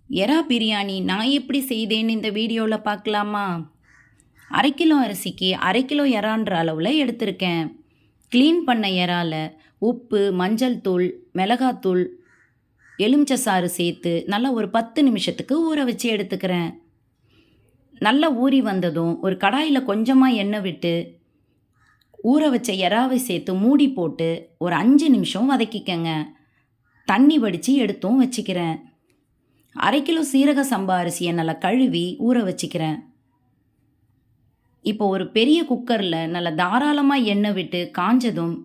எறா பிரியாணி நான் எப்படி செய்தேன்னு இந்த வீடியோவில் பார்க்கலாமா? 1/2 கிலோ அரிசிக்கு 1/2 கிலோ எறான்ற அளவில் எடுத்திருக்கேன். க்ளீன் பண்ண எறால உப்பு, மஞ்சள் தூள், மிளகாத்தூள், எலுமிச்சை சாறு சேர்த்து நல்லா ஒரு 10 நிமிஷத்துக்கு ஊற வச்சு எடுத்துக்கிறேன். நல்லா ஊறி வந்ததும் ஒரு கடாயில் கொஞ்சமாக எண்ணெய் விட்டு ஊற வச்ச எறாவை சேர்த்து மூடி போட்டு ஒரு 5 நிமிஷம் வதக்கிக்கங்க. தண்ணி வடித்து எடுத்தும் வச்சுக்கிறேன். 1/2 கிலோ சீரக சம்பா அரிசியை நல்லா கழுவி ஊற வச்சுக்கிறேன். இப்போ ஒரு பெரிய குக்கரில் நல்லா தாராளமாக எண்ணெய் விட்டு காஞ்சதும்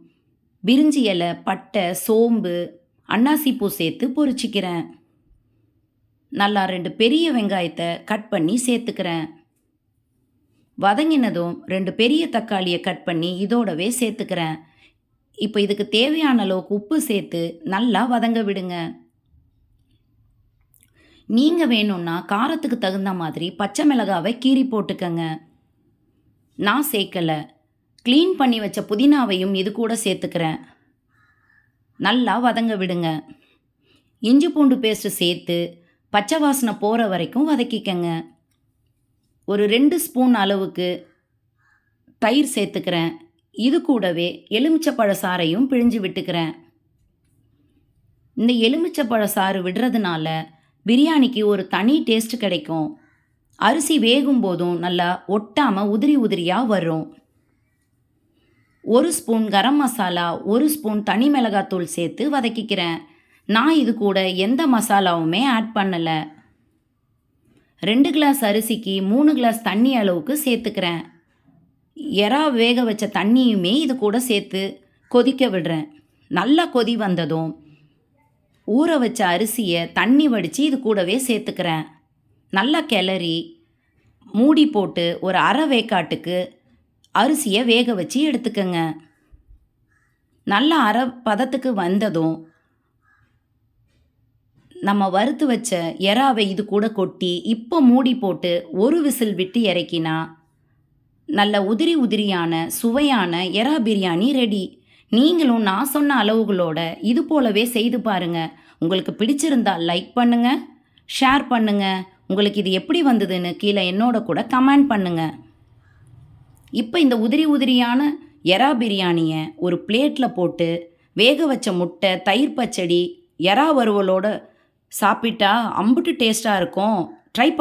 பிரிஞ்சி இலை, பட்டை, சோம்பு, அன்னாசிப்பூ சேர்த்து பொரிச்சிக்கிறேன். நல்லா 2 பெரிய வெங்காயத்தை கட் பண்ணி சேர்த்துக்கிறேன். வதங்கினதும் 2 பெரிய தக்காளியை கட் பண்ணி இதோடவே சேர்த்துக்கிறேன். இப்போ இதுக்கு தேவையான அளவுக்கு உப்பு சேர்த்து நல்லா வதங்க விடுங்க. நீங்கள் வேணும்னா காரத்துக்கு தகுந்த மாதிரி பச்சை மிளகாவை கீறி போட்டுக்கங்க. நான் சேர்க்கலை. க்ளீன் பண்ணி வச்ச புதினாவையும் இது கூட சேர்த்துக்கிறேன். நல்லா வதங்க விடுங்க. இஞ்சி பூண்டு பேஸ்ட்டு சேர்த்து பச்சை வாசனை போகிற வரைக்கும் வதக்கிக்கங்க. ஒரு 2 ஸ்பூன் அளவுக்கு தயிர் சேர்த்துக்கிறேன். இது கூடவே எலுமிச்சப்பழ சாறையும் பிழிஞ்சு விட்டுக்கிறேன். இந்த எலுமிச்சப்பழ சாறு விடுறதுனால பிரியாணிக்கு ஒரு தனி டேஸ்ட் கிடைக்கும். அரிசி வேகும் போதும் நல்லா ஒட்டாமல் உதிரி உதிரியாக வரும். 1 ஸ்பூன் கரம் மசாலா, 1 ஸ்பூன் தனி மிளகாத்தூள் சேர்த்து வதக்கிக்கிறேன். நான் இது கூட எந்த மசாலாவுமே ஆட் பண்ணலை. 2 கிளாஸ் அரிசிக்கு 3 கிளாஸ் தண்ணி அளவுக்கு சேர்த்துக்கிறேன். எறா வேக வச்ச தண்ணியுமே இது கூட சேர்த்து கொதிக்க விடுறேன். நல்லா கொதி வந்ததும் ஊற வச்ச அரிசியை தண்ணி வடித்து இது கூடவே சேர்த்துக்கிறேன். நல்லா கிளறி மூடி போட்டு ஒரு அரை வேக்காட்டுக்கு அரிசியை வேக வச்சு எடுத்துக்கங்க. நல்லா அரை பதத்துக்கு வந்ததும் நம்ம வறுத்து வச்ச எறாவை இது கூட கொட்டி இப்போ மூடி போட்டு ஒரு விசில் விட்டு இறக்கினா நல்ல உதிரி உதிரியான சுவையான எறா பிரியாணி ரெடி. நீங்களும் நான் சொன்ன அளவுகளோட இது போலவே செய்து பாருங்கள். உங்களுக்கு பிடிச்சிருந்தால் லைக் பண்ணுங்கள், ஷேர் பண்ணுங்கள். உங்களுக்கு இது எப்படி வந்ததுன்னு கீழே என்னோட கூட கமெண்ட் பண்ணுங்கள். இப்போ இந்த உதிரி உதிரியான எறா பிரியாணியை ஒரு பிளேட்டில் போட்டு வேக வச்ச முட்டை, தயிர் பச்சடி, எறா வறுவலோடு சாப்பிட்டா அம்புட்டு டேஸ்ட்டாக இருக்கும். ட்ரை பண்ணி